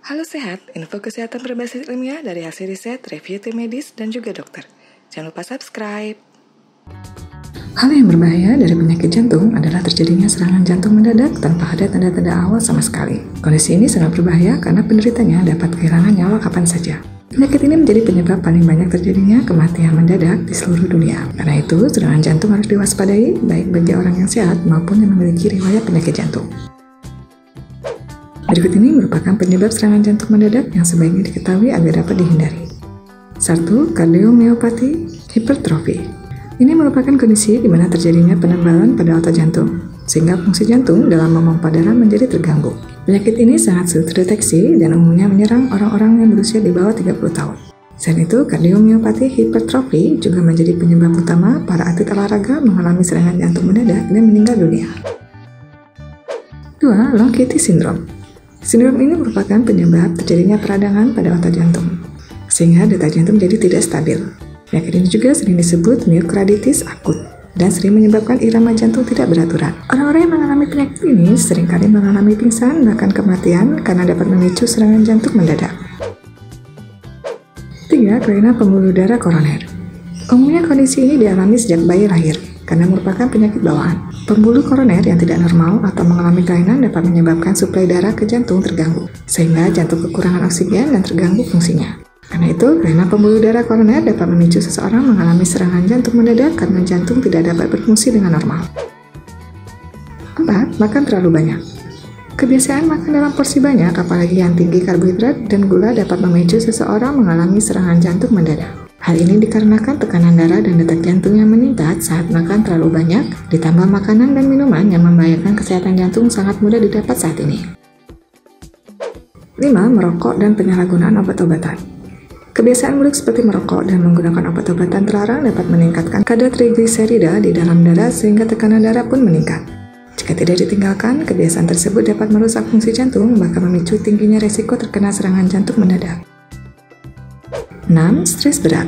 Halo Sehat, info kesehatan berbasis ilmiah dari hasil riset, review tim medis, dan juga dokter. Jangan lupa subscribe. Hal yang berbahaya dari penyakit jantung adalah terjadinya serangan jantung mendadak tanpa ada tanda-tanda awal sama sekali. Kondisi ini sangat berbahaya karena penderitanya dapat kehilangan nyawa kapan saja. Penyakit ini menjadi penyebab paling banyak terjadinya kematian mendadak di seluruh dunia. Karena itu, serangan jantung harus diwaspadai, baik bagi orang yang sehat maupun yang memiliki riwayat penyakit jantung. Berikut ini merupakan penyebab serangan jantung mendadak yang sebaiknya diketahui agar dapat dihindari. 1. Kardiomyopati hipertrofi. Ini merupakan kondisi di mana terjadinya penebalan pada otot jantung, sehingga fungsi jantung dalam memompa darah menjadi terganggu. Penyakit ini sangat sulit terdeteksi dan umumnya menyerang orang-orang yang berusia di bawah 30 tahun. Selain itu, kardiomyopati hipertrofi juga menjadi penyebab utama para atlet olahraga mengalami serangan jantung mendadak dan meninggal dunia. 2. Longevity syndrome. Sindrom ini merupakan penyebab terjadinya peradangan pada otot jantung, sehingga detak jantung jadi tidak stabil. Penyakit ini juga sering disebut myokarditis akut dan sering menyebabkan irama jantung tidak beraturan. Orang-orang yang mengalami penyakit ini seringkali mengalami pingsan bahkan kematian karena dapat memicu serangan jantung mendadak. 3. Kelainan pembuluh darah koroner. Umumnya kondisi ini dialami sejak bayi lahir karena merupakan penyakit bawaan. Pembuluh koroner yang tidak normal atau mengalami kelainan dapat menyebabkan suplai darah ke jantung terganggu, sehingga jantung kekurangan oksigen dan terganggu fungsinya. Karena itu, kelainan pembuluh darah koroner dapat memicu seseorang mengalami serangan jantung mendadak karena jantung tidak dapat berfungsi dengan normal. 4. Makan terlalu banyak. Kebiasaan makan dalam porsi banyak, apalagi yang tinggi karbohidrat dan gula, dapat memicu seseorang mengalami serangan jantung mendadak. Hal ini dikarenakan tekanan darah dan detak jantung yang meningkat saat makan terlalu banyak, ditambah makanan dan minuman yang membahayakan kesehatan jantung sangat mudah didapat saat ini. 5. Merokok dan penyalahgunaan obat-obatan. Kebiasaan buruk seperti merokok dan menggunakan obat-obatan terlarang dapat meningkatkan kadar trigliserida di dalam darah sehingga tekanan darah pun meningkat. Jika tidak ditinggalkan, kebiasaan tersebut dapat merusak fungsi jantung, bahkan memicu tingginya resiko terkena serangan jantung mendadak. 6. Stres berat.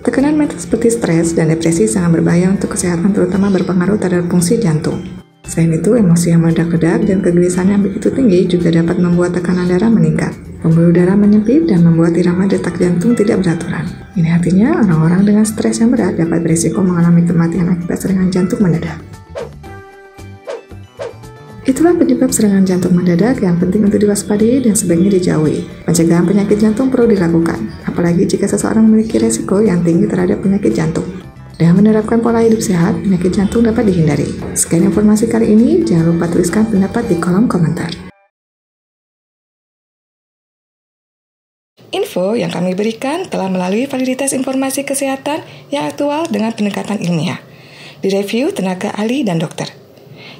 Tekanan mental seperti stres dan depresi sangat berbahaya untuk kesehatan, terutama berpengaruh terhadap fungsi jantung. Selain itu, emosi yang meledak-ledak dan kegelisahan yang begitu tinggi juga dapat membuat tekanan darah meningkat. Pembuluh darah menyempit dan membuat irama detak jantung tidak beraturan. Ini artinya orang-orang dengan stres yang berat dapat berisiko mengalami kematian akibat serangan jantung mendadak. Itulah penyebab serangan jantung mendadak yang penting untuk diwaspadai dan sebaiknya dijauhi. Pencegahan penyakit jantung perlu dilakukan, apalagi jika seseorang memiliki resiko yang tinggi terhadap penyakit jantung. Dengan menerapkan pola hidup sehat, penyakit jantung dapat dihindari. Sekian informasi kali ini, jangan lupa tuliskan pendapat di kolom komentar. Info yang kami berikan telah melalui validitas informasi kesehatan yang aktual dengan pendekatan ilmiah, direview tenaga ahli dan dokter.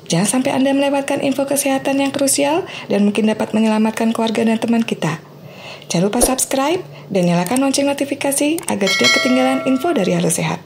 Jangan sampai Anda melewatkan info kesehatan yang krusial dan mungkin dapat menyelamatkan keluarga dan teman kita. Jangan lupa subscribe dan nyalakan lonceng notifikasi agar tidak ketinggalan info dari Halo Sehat.